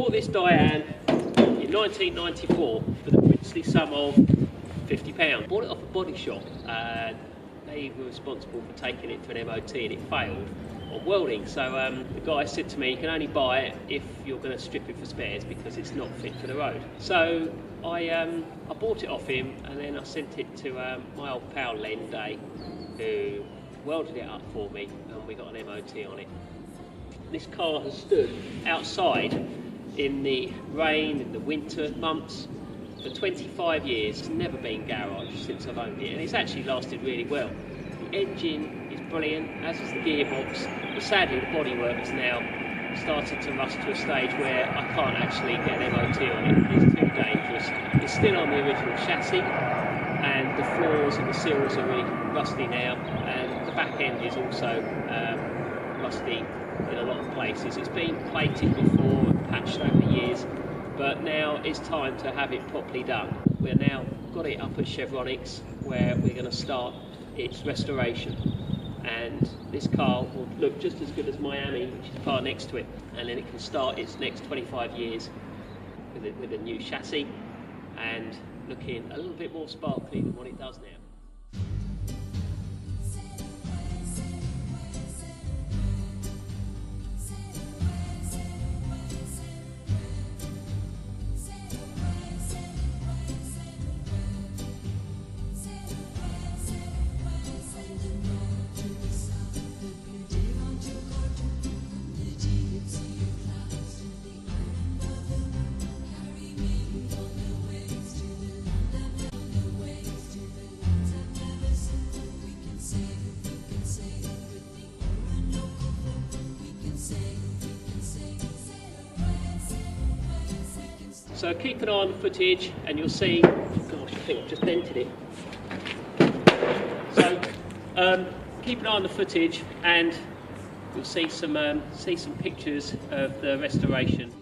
bought this Dyane in 1994 for the princely sum of £50. Bought it off a body shop and they were responsible for taking it to an MOT and it failed on welding. So the guy said to me, you can only buy it if you're going to strip it for spares because it's not fit for the road. So I bought it off him and then I sent it to my old pal Len Day, who welded it up for me and we got an MOT on it. This car has stood outside in the rain, in the winter months, for 25 years. It's never been garaged since I've owned it, and it's actually lasted really well. The engine is brilliant, as is the gearbox, but sadly the bodywork has now started to rust to a stage where I can't actually get an MOT on it. It's too dangerous. It's still on the original chassis, and the floors and the sills are really rusty now, and the back end is also rusty in a lot of places. It's been plated before and patched over the years, but now it's time to have it properly done. We've now got it up at Chevronic, where we're going to start its restoration, and this car will look just as good as Miami, which is the car next to it, and then it can start its next 25 years with a new chassis and looking a little bit more sparkly than what it does now. So keep an eye on the footage and you'll see, gosh, I think I've just dented it. So keep an eye on the footage and you'll see some pictures of the restoration.